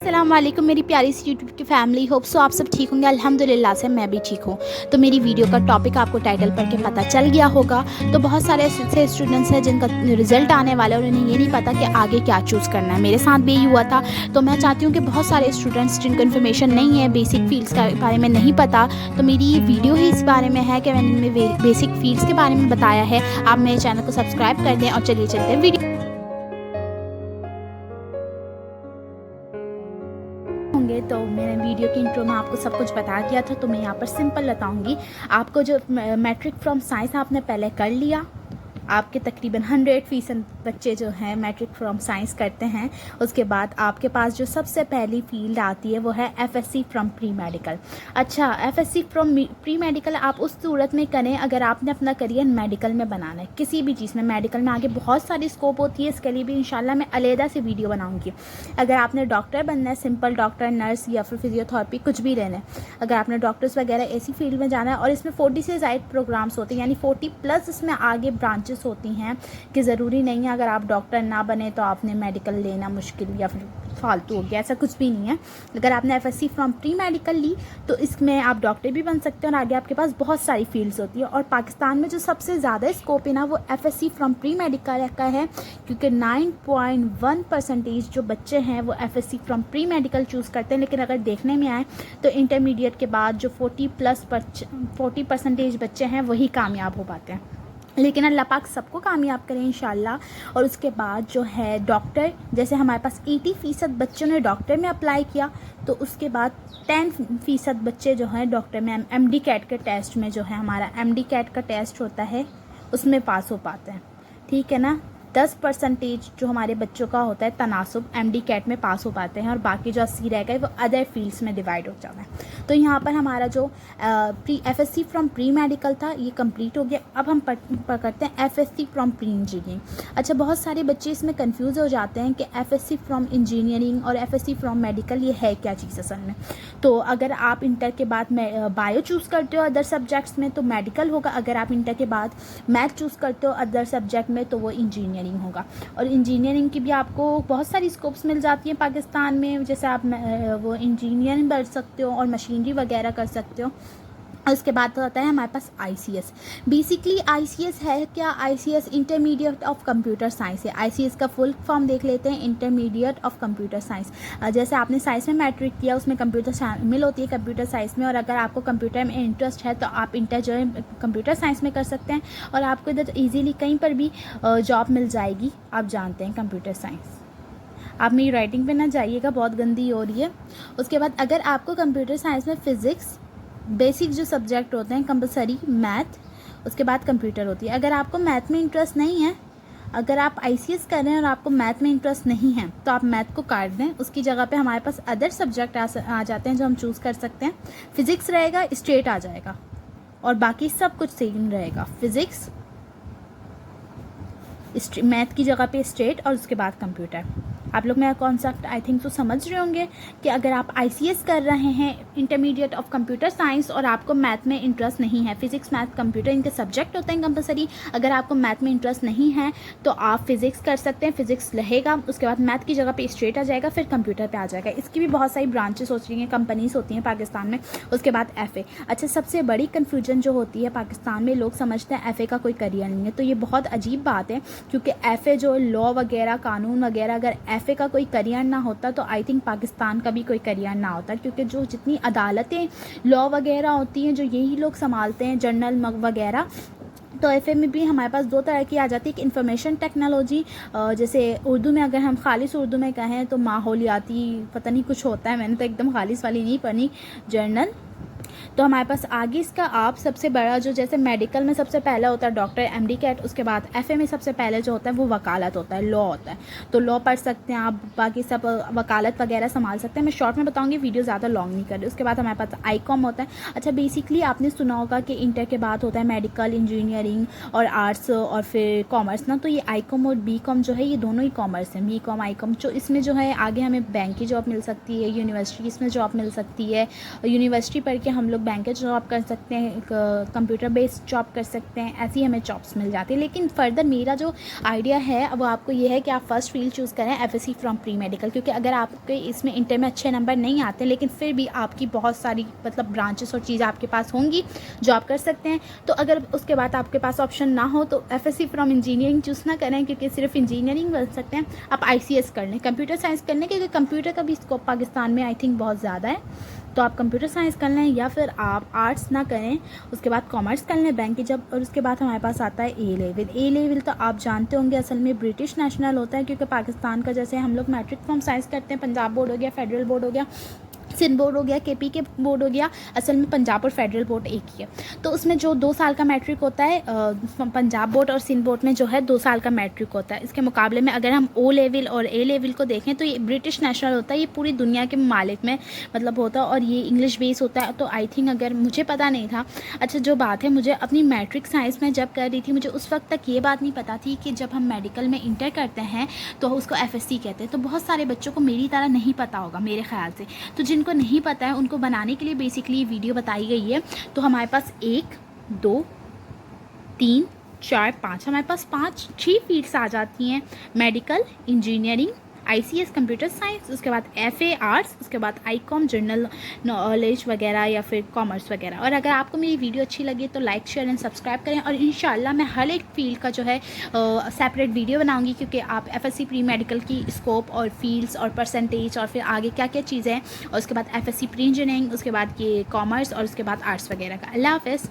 अस्सलाम वालेकुम मेरी प्यारी सी यूट्यूब की फैमिली। होप सो आप सब ठीक होंगे। अल्हम्दुलिल्लाह से मैं भी ठीक हूँ। तो मेरी वीडियो का टॉपिक आपको टाइटल पढ़ के पता चल गया होगा। तो बहुत सारे ऐसे स्टूडेंट्स हैं जिनका रिजल्ट आने वाला है, उन्हें ये नहीं पता कि आगे क्या चूज़ करना है। मेरे साथ भी यही हुआ था। तो मैं चाहती हूँ कि बहुत सारे स्टूडेंट्स जिनको इन्फॉर्मेशन नहीं है, बेसिक फील्ड्स के बारे में नहीं पता, तो मेरी ये वीडियो ही इस बारे में है कि मैंने इनमें बेसिक फील्ड्स के बारे में बताया है। आप मेरे चैनल को सब्सक्राइब कर दें और चलिए चलते हैं वीडियो होंगे। तो मैंने वीडियो की इंट्रो में आपको सब कुछ बता दिया था, तो मैं यहाँ पर सिंपल बताऊंगी आपको। जो मैट्रिक फ्रॉम साइंस आपने पहले कर लिया, आपके तकरीबन 100% बच्चे जो हैं मैट्रिक फ्रॉम साइंस करते हैं। उसके बाद आपके पास जो सबसे पहली फील्ड आती है वो है एफएससी फ्रॉम प्री मेडिकल। अच्छा, एफएससी फ्रॉम प्री मेडिकल आप उस सूरत में करें अगर आपने अपना करियर मेडिकल में बनाना है। किसी भी चीज़ में मेडिकल में आगे बहुत सारी स्कोप होती है, इसके लिए भी इंशाल्लाह मैं अलहदा से वीडियो बनाऊंगी। अगर आपने डॉक्टर बनना है, सिंपल डॉक्टर, नर्स या फिर फिजियोथेरेपी कुछ भी लेना है, अगर आपने डॉक्टर्स वगैरह ऐसी फील्ड में जाना है, और इसमें 40 से ज़ायद प्रोग्राम्स होते हैं, यानी 40+ इसमें आगे ब्रांचेस होती हैं कि ज़रूरी नहीं है अगर आप डॉक्टर ना बने तो आपने मेडिकल लेना मुश्किल या फिर फालतू हो गया, ऐसा कुछ भी नहीं है। अगर आपने एफएससी फ्रॉम प्री मेडिकल ली तो इसमें आप डॉक्टर भी बन सकते हैं और आगे आपके पास बहुत सारी फील्ड्स होती है। और पाकिस्तान में जो सबसे ज़्यादा स्कोप है ना वो एफएससी फ्रॉम प्री मेडिकल का है, क्योंकि 9.1% जो बच्चे हैं वो FSc from pre medical choose करते हैं। लेकिन अगर देखने में आए तो इंटरमीडिएट के बाद जो 40% बच्चे हैं वही कामयाब हो पाते हैं। लेकिन अल्लाह पाक सबको कामयाब करें इंशाल्लाह। और उसके बाद जो है डॉक्टर, जैसे हमारे पास 80% बच्चों ने डॉक्टर में अप्लाई किया, तो उसके बाद 10% बच्चे जो हैं डॉक्टर में एमडी कैट के टेस्ट में, जो है हमारा एमडी कैट का टेस्ट होता है, उसमें पास हो पाते हैं। ठीक है ना। 10% जो हमारे बच्चों का होता है तनासुब, एमडी कैट में पास हो पाते हैं, और बाकी जो 80 रह गए वो अदर फील्ड्स में डिवाइड हो जाता है। तो यहाँ पर हमारा जो एफएससी फ्रॉम प्री मेडिकल था ये कंप्लीट हो गया। अब हम करते हैं एफएससी फ्रॉम प्री इंजीनियरिंग। अच्छा, बहुत सारे बच्चे इसमें कंफ्यूज हो जाते हैं कि एफएससी फ्रॉम इंजीनियरिंग और एफएससी फ्रॉम मेडिकल ये है क्या चीज़ असल में। तो अगर आप इंटर के बाद बायो चूज़ करते हो अदर सब्जेक्ट्स में तो मेडिकल होगा। अगर आप इंटर के बाद मैथ चूज़ करते हो अदर सब्जेक्ट में तो वो इंजीनियरिंग होगा। और इंजीनियरिंग की भी आपको बहुत सारी स्कोप्स मिल जाती हैं पाकिस्तान में, जैसे आप वो इंजीनियरिंग कर सकते हो और मशीनरी वगैरह कर सकते हो। उसके बाद होता है हमारे पास आईसीएस। बेसिकली आईसीएस है क्या? ICS intermediate of computer science है। आईसीएस का फुल फॉर्म देख लेते हैं, इंटरमीडिएट ऑफ कंप्यूटर साइंस। जैसे आपने साइंस में मैट्रिक किया, उसमें कंप्यूटर शामिल होती है कंप्यूटर साइंस में, और अगर आपको कंप्यूटर में इंटरेस्ट है तो आप इंटर जो है कंप्यूटर साइंस में कर सकते हैं, और आपको इधर ईजीली कहीं पर भी जॉब मिल जाएगी। आप जानते हैं कंप्यूटर साइंस। आप मेरी राइटिंग पे ना जाइएगा, बहुत गंदी हो रही है। उसके बाद अगर आपको कंप्यूटर साइंस में फ़िज़िक्स बेसिक जो सब्जेक्ट होते हैं कंपलसरी, मैथ, उसके बाद कंप्यूटर होती है। अगर आपको मैथ में इंटरेस्ट नहीं है, अगर आप आईसीएस कर रहे हैं और आपको मैथ में इंटरेस्ट नहीं है तो आप मैथ को काट दें। उसकी जगह पे हमारे पास अदर सब्जेक्ट आ जाते हैं जो हम चूज़ कर सकते हैं। फ़िज़िक्स रहेगा, स्ट्रेट आ जाएगा, और बाकी सब कुछ सेम रहेगा। फ़िज़िक्स, मैथ की जगह पे स्ट्रेट, और उसके बाद कंप्यूटर। आप लोग मेरा कॉन्सेप्ट आई थिंक तो समझ रहे होंगे कि अगर आप आईसीएस कर रहे हैं, इंटरमीडिएट ऑफ कंप्यूटर साइंस, और आपको मैथ में इंटरेस्ट नहीं है, फिजिक्स मैथ कंप्यूटर इनके सब्जेक्ट होते हैं कंपलसरी। अगर आपको मैथ में इंटरेस्ट नहीं है तो आप फिजिक्स कर सकते हैं, फिजिक्स रहेगा, उसके बाद मैथ की जगह पे स्ट्रेट आ जाएगा, फिर कंप्यूटर पे आ जाएगा। इसकी भी बहुत सारी ब्रांचेस होती हैं, कंपनीज होती हैं पाकिस्तान में। उसके बाद एफए। अच्छा, सबसे बड़ी कन्फ्यूजन जो होती है पाकिस्तान में, लोग समझते हैं एफए का कोई करियर नहीं है, तो ये बहुत अजीब बात है, क्योंकि एफए जो लॉ वगैरह, कानून वगैरह, अगर एफए का कोई करियर ना होता तो आई थिंक पाकिस्तान का भी कोई करियर ना होता, क्योंकि जो जितनी अदालतें, लॉ वगैरह होती हैं जो यही लोग संभालते हैं, जर्नल वगैरह। तो एफ में भी हमारे पास दो तरह की आ जाती है कि इंफॉर्मेशन टेक्नोलॉजी, जैसे उर्दू में अगर हम खालिस उर्दू में कहें तो माहौलियाती पता नहीं कुछ होता है, मैंने तो एकदम खालिस वाली नहीं पढ़ी, जर्नल। तो हमारे पास आगे इसका आप सबसे बड़ा जो, जैसे मेडिकल में सबसे पहला होता है डॉक्टर, एमडी कैट, उसके बाद एफए में सबसे पहले जो होता है वो वकालत होता है, लॉ होता है। तो लॉ पढ़ सकते हैं आप, बाकी सब वकालत वगैरह संभाल सकते हैं। मैं शॉर्ट में बताऊंगी, वीडियो ज़्यादा लॉन्ग नहीं कर रही। उसके बाद हमारे पास आईकॉम होता है। अच्छा, बेसिकली आपने सुना होगा कि इंटर के बाद होता है मेडिकल, इंजीनियरिंग और आर्ट्स और फिर कॉमर्स ना, तो ये आईकॉम और बीकॉम जो है ये दोनों ही कॉमर्स हैं, बीकॉम आईकॉम। जो इसमें जो है आगे हमें बैंक की जॉब मिल सकती है, यूनिवर्सिटीज़ में जॉब मिल सकती है। यूनिवर्सिटी पढ़ के हम लोग लोग बैंक जॉब कर सकते हैं, कंप्यूटर बेस्ड जॉब कर सकते हैं, ऐसी हमें जॉब्स मिल जाती है। लेकिन फर्दर मेरा जो आइडिया है वो आपको ये है कि आप फर्स्ट फील्ड चूज़ करें FSC फ्रॉम प्री मेडिकल, क्योंकि अगर आपके इसमें इंटर में अच्छे नंबर नहीं आते लेकिन फिर भी आपकी बहुत सारी मतलब ब्रांचेस और चीज़ें आपके पास होंगी जो आप कर सकते हैं। तो अगर उसके बाद आपके पास ऑप्शन ना हो तो FSC फ्रॉम इंजीनियरिंग चूज़ ना करें, क्योंकि सिर्फ इंजीनियरिंग बन सकते हैं। आप ICS कर लें, कंप्यूटर साइंस कर लें, क्योंकि कंप्यूटर का भी स्कोप पाकिस्तान में आई थिंक बहुत ज़्यादा है। तो आप कंप्यूटर साइंस कर लें, या फिर आप आर्ट्स ना करें, उसके बाद कॉमर्स कर लें बैंक की जब। और उसके बाद हमारे पास आता है A लेवल। A लेवल तो आप जानते होंगे असल में ब्रिटिश नेशनल होता है, क्योंकि पाकिस्तान का जैसे हम लोग मैट्रिक फ्रॉम साइंस करते हैं, पंजाब बोर्ड हो गया, फेडरल बोर्ड हो गया, सिंध बोर्ड हो गया, KP के बोर्ड हो गया, असल में पंजाब और फेडरल बोर्ड एक ही है। तो उसमें जो 2 साल का मैट्रिक होता है पंजाब बोर्ड और सिंध बोर्ड में जो है 2 साल का मैट्रिक होता है। इसके मुकाबले में अगर हम O लेवल और A लेवल को देखें तो ये ब्रिटिश नेशनल होता है, ये पूरी दुनिया के ममालिक में मतलब होता है, और ये इंग्लिश बेस होता है। तो आई थिंक अगर मुझे पता नहीं था, अच्छा जो बात है मुझे अपनी मैट्रिक साइंस में जब कर रही थी मुझे उस वक्त तक ये बात नहीं पता थी कि जब हम मेडिकल में इंटर करते हैं तो उसको FSC कहते हैं। तो बहुत सारे बच्चों को मेरी तरह नहीं पता होगा मेरे ख्याल से, तो जिनको नहीं पता है उनको बनाने के लिए बेसिकली वीडियो बताई गई है। तो हमारे पास 1 2 3 4 5 हमारे पास 6 फील्ड्स आ जाती हैं, medical, engineering, ICS computer science, उसके बाद FA आर्ट्स, उसके बाद ICOM जनरल नॉलेज वगैरह या फिर कॉमर्स वगैरह। और अगर आपको मेरी वीडियो अच्छी लगी तो लाइक शेयर एंड सब्सक्राइब करें, और इंशाल्लाह मैं हर एक फील्ड का जो है सेपरेट वीडियो बनाऊंगी, क्योंकि आप FSC प्री मेडिकल की स्कोप और फील्ड्स और परसेंटेज और फिर आगे क्या क्या चीज़ें हैं, और उसके बाद FSC प्री इंजीनियरिंग, उसके बाद ये कॉमर्स और उसके बाद आर्ट्स वगैरह का। अल्लाह हाफ़िज़।